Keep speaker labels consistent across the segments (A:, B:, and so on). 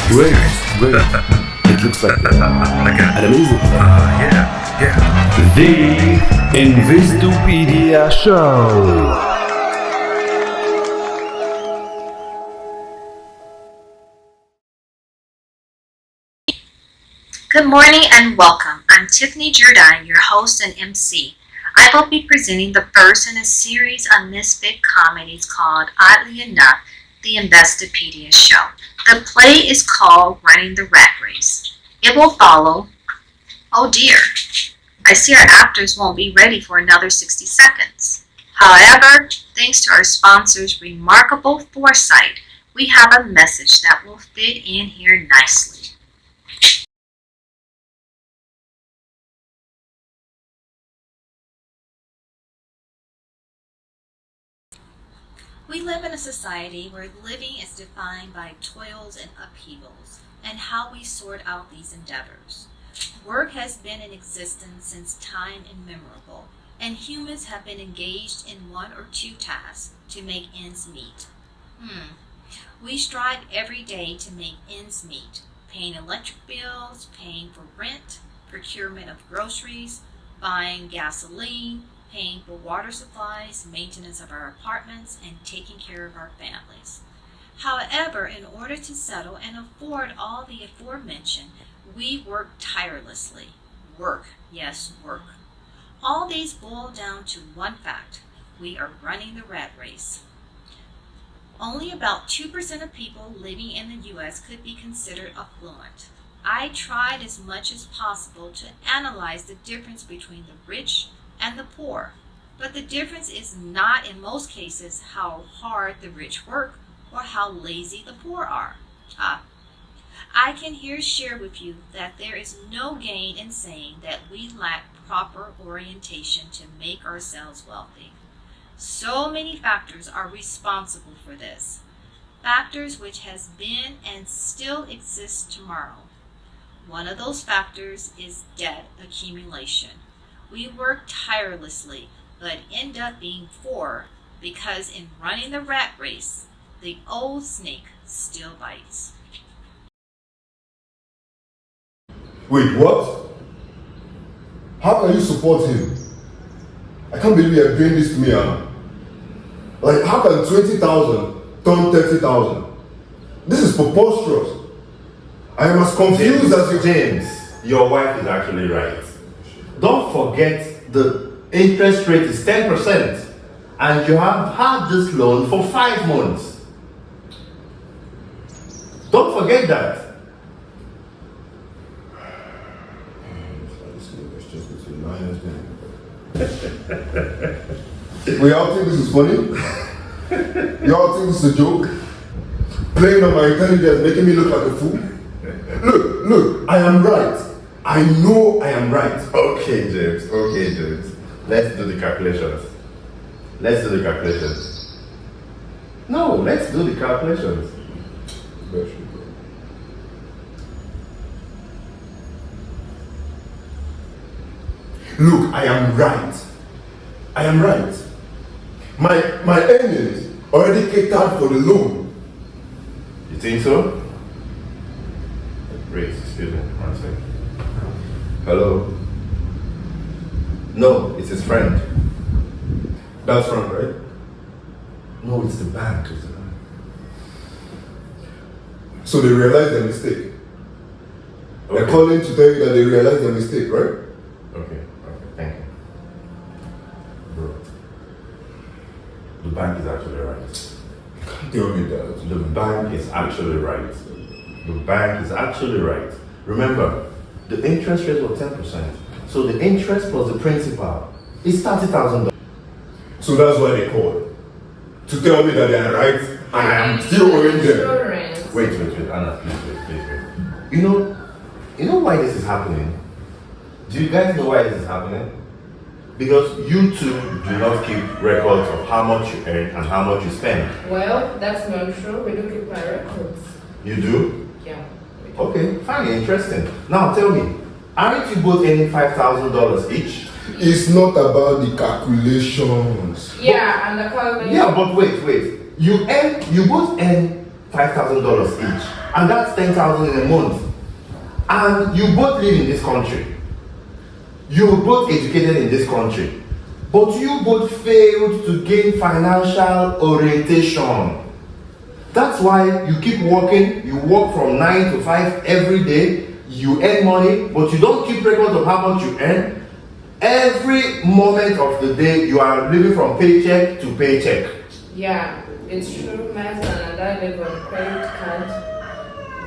A: Great. It looks like an amazing plan.
B: Yeah.
A: The Investpedia Show.
C: Good morning and welcome. I'm Tiffany Jardine, your host and MC. I will be presenting the first in a series of misfit comedies called, oddly enough, the Investpedia Show. The play is called Running the Rat Race. It will follow, oh dear, I see our actors won't be ready for another 60 seconds. However, thanks to our sponsor's remarkable foresight, we have a message that will fit in here nicely. We live in a society where living is defined by toils and upheavals, and how we sort out these endeavors. Work has been in existence since time immemorial, and humans have been engaged in one or two tasks to make ends meet. We strive every day to make ends meet, paying electric bills, paying for rent, procurement of groceries, buying gasoline, paying for water supplies, maintenance of our apartments, and taking care of our families. However, in order to settle and afford all the aforementioned, we work tirelessly. Work, yes, work. All these boil down to one fact: we are running the rat race. Only about 2% of people living in the U.S. could be considered affluent. I tried as much as possible to analyze the difference between the rich and the poor, but the difference is not in most cases how hard the rich work or how lazy the poor are. I can here share with you that there is no gain in saying that we lack proper orientation to make ourselves wealthy. So many factors are responsible for this, factors which has been and still exist tomorrow. One of those factors is debt accumulation. We work tirelessly, but end up being poor because in running the rat race, the old snake still bites.
D: Wait, what? How can you support him? I can't believe you are doing this to me, huh? Like, how can 20,000 turn 30,000? This is preposterous. I am as confused as you.
B: James, your wife is actually right. Don't forget the interest rate is 10%, and you have had this loan for 5 months. Don't forget that.
D: We all think this is funny? You all think this is a joke? Playing on my intelligence, making me look like a fool? Look, I am right. I know I am right.
B: Okay, James. Let's do the calculations. No, let's do the calculations.
D: Look, I am right. My earnings already catered for the loan.
B: You think so? Wait, excuse me, 1 second. Hello? No, it's his friend.
D: That's wrong, right?
B: No, it's the bank.
D: So they realized their mistake.
B: Okay.
D: They're calling to tell you that they realized their mistake, right?
B: Okay, thank you. Bro, the bank is actually right.
D: Tell me that.
B: The bank is actually right. Remember, the interest rate was 10%. So the interest plus the principal is $30,000.
D: So that's why they called. To tell me that they are right and I am still owing them.
B: Wait, Anna, please wait. You know why this is happening? Do you guys know why this is happening? Because you two do not keep records of how much you earn and how much you spend.
E: Well, that's not true. We do keep my records.
B: You do?
E: Yeah.
B: Okay, fine, interesting. Now tell me, aren't you both earning $5,000 each?
D: It's not about the calculations.
E: Yeah, and the calculation.
B: Yeah, but wait. You both earn $5,000 each, and that's $10,000 in a month. And you both live in this country. You're both educated in this country, but you both failed to gain financial orientation. That's why you keep working. You work from 9 to 5 every day. You earn money, but you don't keep record of how much you earn. Every moment of the day, you are living from paycheck to paycheck.
E: Yeah, it's true. My husband and I live on credit card.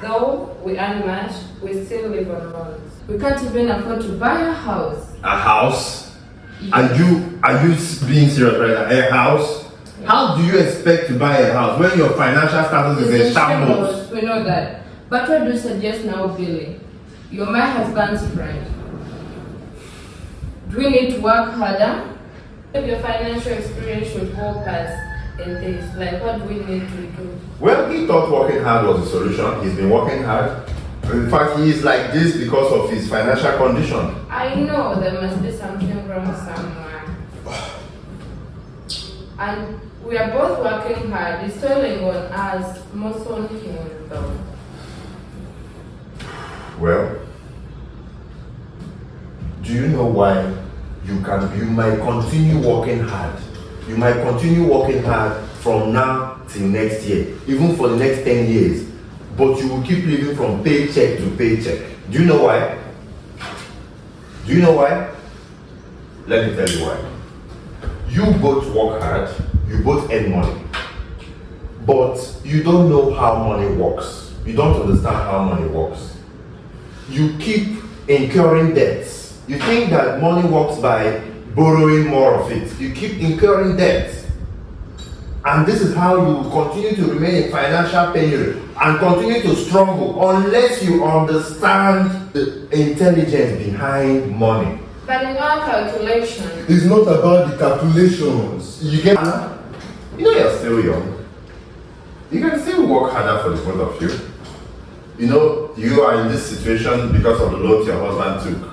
E: Though we earn much, we still live on loans. We can't even afford to buy a house.
B: A house?
E: Yeah.
B: Are you being serious right now? A house?
E: Yeah.
B: How do you expect to buy a house when your financial status is in shambles?
E: We know that. But what do you suggest now, Billy? You're my husband's friend. Do we need to work harder? If your financial experience should help us in this, like what do we need to do?
B: Well, he thought working hard was the solution. He's been working hard. In fact, he is like this because of his financial condition.
E: I know there must be something wrong somewhere. And we are both working hard. It's toiling on us, most on him though.
B: Well, do you know why you might continue working hard? You might continue working hard from now till next year, even for the next 10 years, but you will keep living from paycheck to paycheck. Do you know why? Do you know why? Let me tell you why. You both work hard, you both earn money, but you don't know how money works. You don't understand how money works. You keep incurring debts. You think that money works by borrowing more of it. You keep incurring debts. And this is how you continue to remain in financial penury and continue to struggle unless you understand the intelligence behind money.
E: But in our calculation,
D: It's not about the calculations.
B: You get you know you're still young. You can still work harder for the both of you. You know, you are in this situation because of the loans your husband took.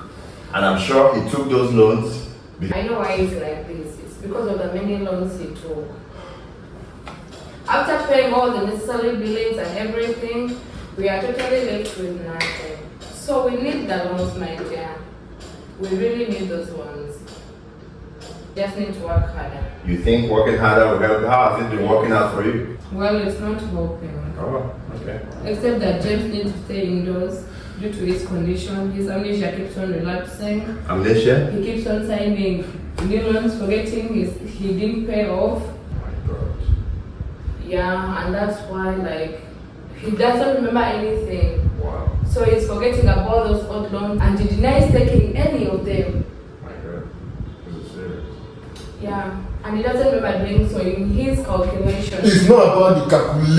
B: And I'm sure he took those loans.
E: I know why it's like this. It's because of the many loans he took. After paying all the necessary billings and everything, we are totally left with nothing. So we need the loans, my dear. We really need those ones. Just need to work harder.
B: You think working harder will help? How has it been working out for you?
E: Well, it's not helping.
B: Oh, okay.
E: Except that James needs to stay indoors due to his condition. His amnesia keeps on relapsing.
B: Amnesia?
E: He keeps on signing new loans, forgetting he didn't pay off.
B: Oh my God.
E: Yeah, and that's why he doesn't remember anything.
B: Wow.
E: So he's forgetting about those old loans and he denies taking any of them.
B: My God. This is serious.
E: Yeah, and he doesn't remember doing so in his calculations.
D: It's not about the calculation.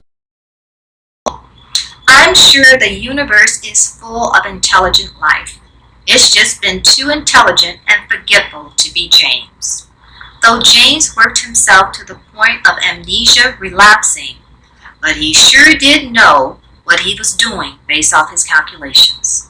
C: I'm sure the universe is full of intelligent life. It's just been too intelligent and forgetful to be James. Though James worked himself to the point of amnesia relapsing, but he sure did know what he was doing based off his calculations.